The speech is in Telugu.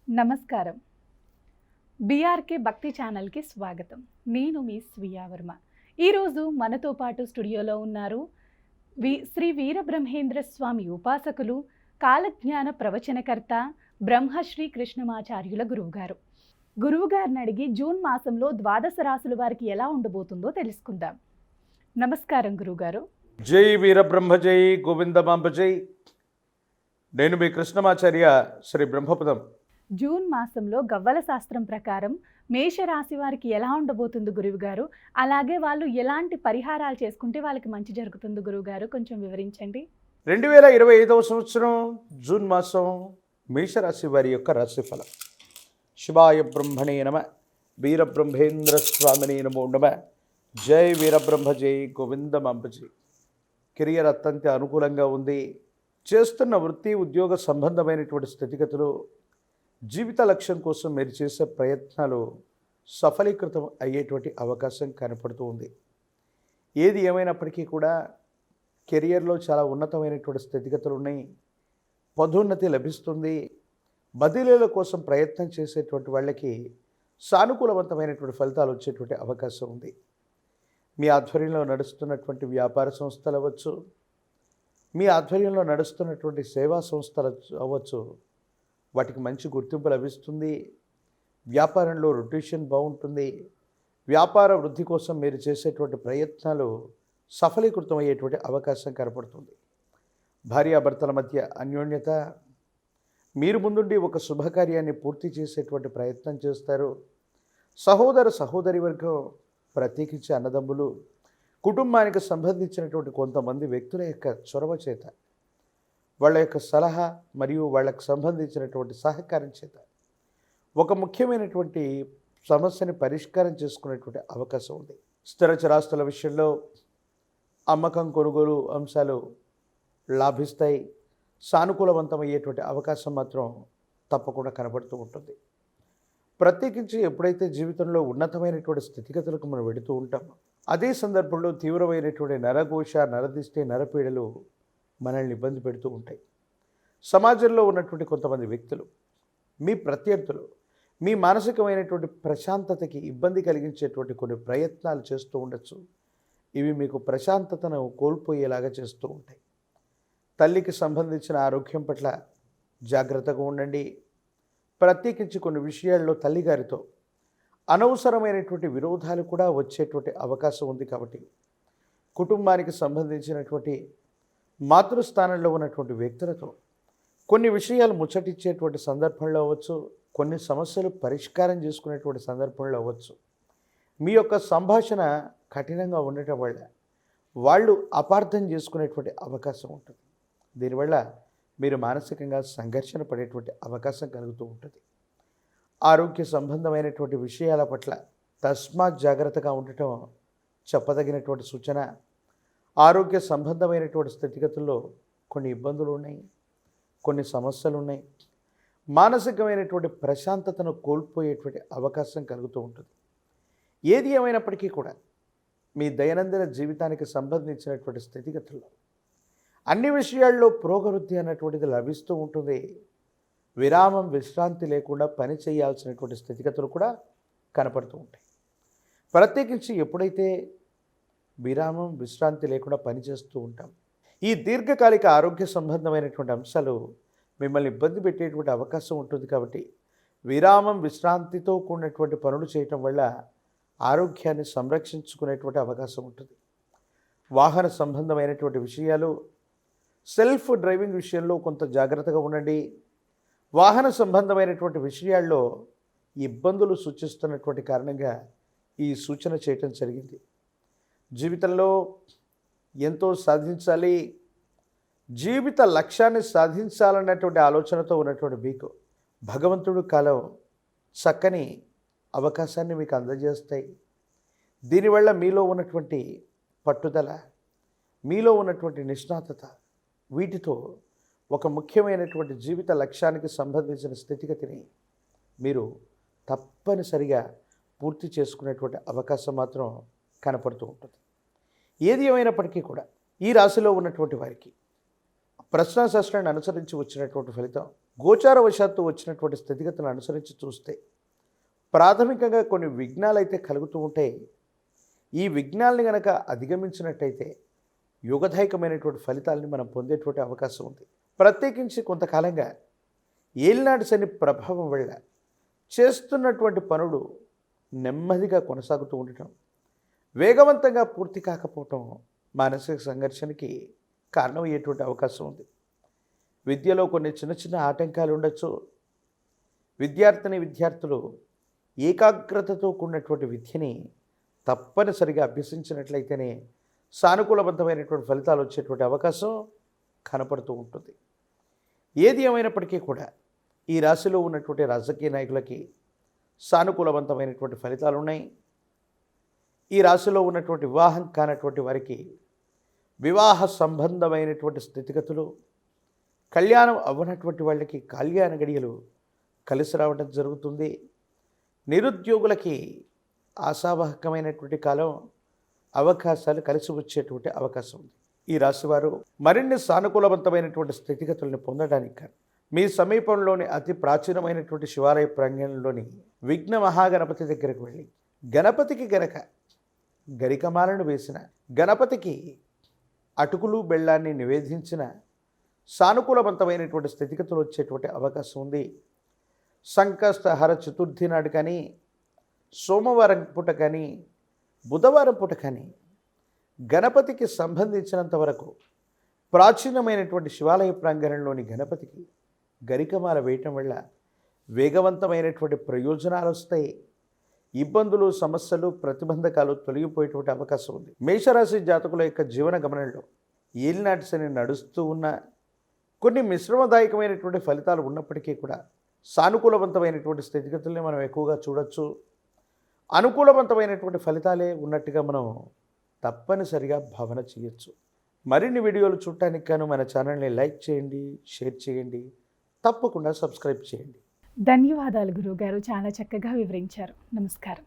నమస్కారం. బీఆర్కే భక్తి ఛానల్కి స్వాగతం. నేను మీ స్వీయా వర్మ. ఈరోజు మనతో పాటు స్టూడియోలో ఉన్నారు శ్రీ వీరబ్రహ్మేంద్ర స్వామి ఉపాసకులు, కాలజ్ఞాన ప్రవచనకర్త బ్రహ్మశ్రీ కృష్ణమాచార్యుల గురువుగారు. గురువుగారిని అడిగి జూన్ మాసంలో ద్వాదశ రాశుల వారికి ఎలా ఉండబోతుందో తెలుసుకుందాం. నమస్కారం గురువుగారు. జై వీరబ్రహ్మ జై గోవిందమాంబ జై. నేను మీ కృష్ణమాచార్య శ్రీ బ్రహ్మపదం. జూన్ మాసంలో గవ్వల శాస్త్రం ప్రకారం మేషరాశి వారికి ఎలా ఉండబోతుంది గురువుగారు? అలాగే వాళ్ళు ఎలాంటి పరిహారాలు చేసుకుంటే వాళ్ళకి మంచి జరుగుతుంది గురువుగారు? కొంచెం వివరించండి. 2025వ సంవత్సరం జూన్ మాసం మేషరాశి వారి యొక్క రాశిఫలం. శివాయ బ్రహ్మణే నమ, వీరబ్రహ్మేంద్ర స్వామినే నమో నమ. జై వీరబ్రహ్మ జై గోవిందమాంబ జై. కెరియర్ అత్యంత అనుకూలంగా ఉంది. చేస్తున్న వృత్తి ఉద్యోగ సంబంధమైనటువంటి స్థితిగతులు, జీవిత లక్ష్యం కోసం మీరు చేసే ప్రయత్నాలు సఫలీకృతం అయ్యేటువంటి అవకాశం కనపడుతూ ఉంది. ఏది ఏమైనప్పటికీ కూడా కెరియర్లో చాలా ఉన్నతమైనటువంటి స్థితిగతులు ఉన్నాయి. పదోన్నతి లభిస్తుంది. బదిలీల కోసం ప్రయత్నం చేసేటువంటి వాళ్ళకి సానుకూలవంతమైనటువంటి ఫలితాలు వచ్చేటువంటి అవకాశం ఉంది. మీ ఆధ్వర్యంలో నడుస్తున్నటువంటి వ్యాపార సంస్థలు అవ్వచ్చు, మీ ఆధ్వర్యంలో నడుస్తున్నటువంటి సేవా సంస్థలు అవ్వచ్చు, వాటికి మంచి గుర్తింపు లభిస్తుంది. వ్యాపారంలో రొటేషన్ బాగుంటుంది. వ్యాపార వృద్ధి కోసం మీరు చేసేటువంటి ప్రయత్నాలు సఫలీకృతం అయ్యేటువంటి అవకాశం కనపడుతుంది. భార్యాభర్తల మధ్య అన్యోన్యత, మీరు ముందుండి ఒక శుభకార్యాన్ని పూర్తి చేసేటువంటి ప్రయత్నం చేస్తారు. సహోదర సహోదరి వర్గం, ప్రత్యేకించి అన్నదమ్ములు, కుటుంబానికి సంబంధించినటువంటి కొంతమంది వ్యక్తుల యొక్క చొరవ చేత, వాళ్ళ యొక్క సలహా మరియు వాళ్ళకు సంబంధించినటువంటి సహకారం చేత ఒక ముఖ్యమైనటువంటి సమస్యని పరిష్కారం చేసుకునేటువంటి అవకాశం ఉంది. స్థిర చరాస్తుల విషయంలో అమ్మకం కొనుగోలు అంశాలు లాభిస్తాయి. సానుకూలవంతమయ్యేటువంటి అవకాశం మాత్రం తప్పకుండా కనబడుతూ ఉంటుంది. ప్రత్యేకించి ఎప్పుడైతే జీవితంలో ఉన్నతమైనటువంటి స్థితిగతులకు మనం వెళుతూ ఉంటామో అదే సందర్భంలో తీవ్రమైనటువంటి నరఘోష, నరదిష్టి, నరపీడలు మనల్ని ఇబ్బంది పెడుతూ ఉంటాయి. సమాజంలో ఉన్నటువంటి కొంతమంది వ్యక్తులు, మీ ప్రత్యర్థులు మీ మానసికమైనటువంటి ప్రశాంతతకి ఇబ్బంది కలిగించేటువంటి కొన్ని ప్రయత్నాలు చేస్తూ ఉండొచ్చు. ఇవి మీకు ప్రశాంతతను కోల్పోయేలాగా చేస్తూ ఉంటాయి. తల్లికి సంబంధించిన ఆరోగ్యం పట్ల జాగ్రత్తగా ఉండండి. ప్రత్యేకించి కొన్ని విషయాల్లో తల్లిగారితో అనవసరమైనటువంటి విరోధాలు కూడా వచ్చేటువంటి అవకాశం ఉంది. కాబట్టి కుటుంబానికి సంబంధించినటువంటి మాతృస్థానంలో ఉన్నటువంటి వ్యక్తులతో కొన్ని విషయాలు ముచ్చటించేటువంటి సందర్భంలో అవ్వచ్చు, కొన్ని సమస్యలు పరిష్కారం చేసుకునేటువంటి సందర్భంలో అవ్వచ్చు. మీ యొక్క సంభాషణ కఠినంగా ఉండటం వల్ల వాళ్ళు అపార్థం చేసుకునేటువంటి అవకాశం ఉంటుంది. దీనివల్ల మీరు మానసికంగా సంఘర్షణ పడేటువంటి అవకాశం కలుగుతూ ఉంటుంది. ఆరోగ్య సంబంధమైనటువంటి విషయాల పట్ల తస్మాత్ జాగ్రత్తగా ఉండటం చెప్పదగినటువంటి సూచన. ఆరోగ్య సంబంధమైనటువంటి స్థితిగతుల్లో కొన్ని ఇబ్బందులు ఉన్నాయి, కొన్ని సమస్యలు ఉన్నాయి. మానసికమైనటువంటి ప్రశాంతతను కోల్పోయేటువంటి అవకాశం కలుగుతూ ఉంటుంది. ఏది ఏమైనప్పటికీ కూడా మీ దైనందిన జీవితానికి సంబంధించినటువంటి స్థితిగతుల్లో అన్ని విషయాల్లో పురోగవృద్ధి అన్నటువంటిది లభిస్తూ ఉంటుంది. విరామం, విశ్రాంతి లేకుండా పని చేయాల్సినటువంటి స్థితిగతులు కూడా కనపడుతూ ఉంటాయి. ప్రత్యేకించి ఎప్పుడైతే విరామం, విశ్రాంతి లేకుండా పనిచేస్తూ ఉంటాం, ఈ దీర్ఘకాలిక ఆరోగ్య సంబంధమైనటువంటి అంశాలు మిమ్మల్ని ఇబ్బంది పెట్టేటువంటి అవకాశం ఉంటుంది. కాబట్టి విరామం, విశ్రాంతితో కూడినటువంటి పనులు చేయటం వల్ల ఆరోగ్యాన్ని సంరక్షించుకునేటువంటి అవకాశం ఉంటుంది. వాహన సంబంధమైనటువంటి విషయాలు, సెల్ఫ్ డ్రైవింగ్ విషయంలో కొంత జాగ్రత్తగా ఉండండి. వాహన సంబంధమైనటువంటి విషయాల్లో ఇబ్బందులు సూచిస్తున్నటువంటి కారణంగా ఈ సూచన చేయటం జరిగింది. జీవితంలో ఎంతో సాధించాలి, జీవిత లక్ష్యాన్ని సాధించాలన్నటువంటి ఆలోచనతో ఉన్నటువంటి మీకు భగవంతుడు కాలం చక్కని అవకాశాన్ని మీకు అందజేస్తాయి. దీనివల్ల మీలో ఉన్నటువంటి పట్టుదల, మీలో ఉన్నటువంటి నిష్ణాతత, వీటితో ఒక ముఖ్యమైనటువంటి జీవిత లక్ష్యానికి సంబంధించిన స్థితిగతిని మీరు తప్పనిసరిగా పూర్తి చేసుకునేటువంటి అవకాశం మాత్రం కనపడుతూ ఉంటుంది. ఏది ఏమైనప్పటికీ కూడా ఈ రాశిలో ఉన్నటువంటి వారికి ప్రశ్నాశాస్త్రాన్ని అనుసరించి వచ్చినటువంటి ఫలితం గోచారవశాత్తు వచ్చినటువంటి స్థితిగతులను అనుసరించి చూస్తే ప్రాథమికంగా కొన్ని విఘ్నాలు అయితే కలుగుతూ ఉంటాయి. ఈ విఘ్నాలని గనక అధిగమించినట్టయితే యోగదాయకమైనటువంటి ఫలితాలని మనం పొందేటువంటి అవకాశం ఉంది. ప్రత్యేకించి కొంతకాలంగా ఏలినాటి శని ప్రభావం వల్ల చేస్తున్నటువంటి పనులు నెమ్మదిగా కొనసాగుతూ ఉండటం, వేగవంతంగా పూర్తి కాకపోవటం మానసిక సంఘర్షణకి కారణమయ్యేటువంటి అవకాశం ఉంది. విద్యలో కొన్ని చిన్న చిన్న ఆటంకాలు ఉండొచ్చు. విద్యార్థులు ఏకాగ్రతతో కూడినటువంటి విద్యని తప్పనిసరిగా అభ్యసించినట్లయితేనే సానుకూలవంతమైనటువంటి ఫలితాలు వచ్చేటువంటి అవకాశం కనపడుతూ ఉంటుంది. ఏది ఏమైనప్పటికీ కూడా ఈ రాశిలో ఉన్నటువంటి రాజకీయ నాయకులకి సానుకూలవంతమైనటువంటి ఫలితాలు ఉన్నాయి. ఈ రాశిలో ఉన్నటువంటి వివాహం కానటువంటి వారికి వివాహ సంబంధమైనటువంటి స్థితిగతులు, కళ్యాణం అవ్వనటువంటి వాళ్ళకి కళ్యాణ గడియలు కలిసి రావడం జరుగుతుంది. నిరుద్యోగులకి ఆశావాహకమైనటువంటి కాలం, అవకాశాలు కలిసి వచ్చేటువంటి అవకాశం ఉంది. ఈ రాశివారు మరిన్ని సానుకూలవంతమైనటువంటి స్థితిగతులను పొందడానికి కానీ మీ సమీపంలోని అతి ప్రాచీనమైనటువంటి శివాలయ ప్రాంగణంలోని విఘ్న మహాగణపతి దగ్గరకు వెళ్ళి గణపతికి గనక గరికమాలను వేసిన, గణపతికి అటుకులు బెల్లాన్ని నివేదించిన సానుకూలవంతమైనటువంటి స్థితిగతులు వచ్చేటువంటి అవకాశం ఉంది. సంకష్టహర చతుర్థి నాడు కానీ, సోమవారం పూట కానీ, బుధవారం పూట కానీ గణపతికి సంబంధించినంత వరకు ప్రాచీనమైనటువంటి శివాలయ ప్రాంగణంలోని గణపతికి గరికమాల వేయటం వల్ల వేగవంతమైనటువంటి ప్రయోజనాలు వస్తాయి. ఇబ్బందులు, సమస్యలు, ప్రతిబంధకాలు తొలగిపోయేటువంటి అవకాశం ఉంది. మేషరాశి జాతకుల యొక్క జీవన గమనంలో ఏలినాటి శని నడుస్తూ ఉన్న కొన్ని మిశ్రమదాయకమైనటువంటి ఫలితాలు ఉన్నప్పటికీ కూడా సానుకూలవంతమైనటువంటి స్థితిగతుల్ని మనం ఎక్కువగా చూడొచ్చు. అనుకూలవంతమైనటువంటి ఫలితాలే ఉన్నట్టుగా మనం తప్పనిసరిగా భావన చేయొచ్చు. మరిన్ని వీడియోలు చూడటానికి గాను మన ఛానల్ని లైక్ చేయండి, షేర్ చేయండి, తప్పకుండా సబ్స్క్రైబ్ చేయండి. ధన్యవాదాలు గురువుగారు, చాలా చక్కగా వివరించారు. నమస్కారం.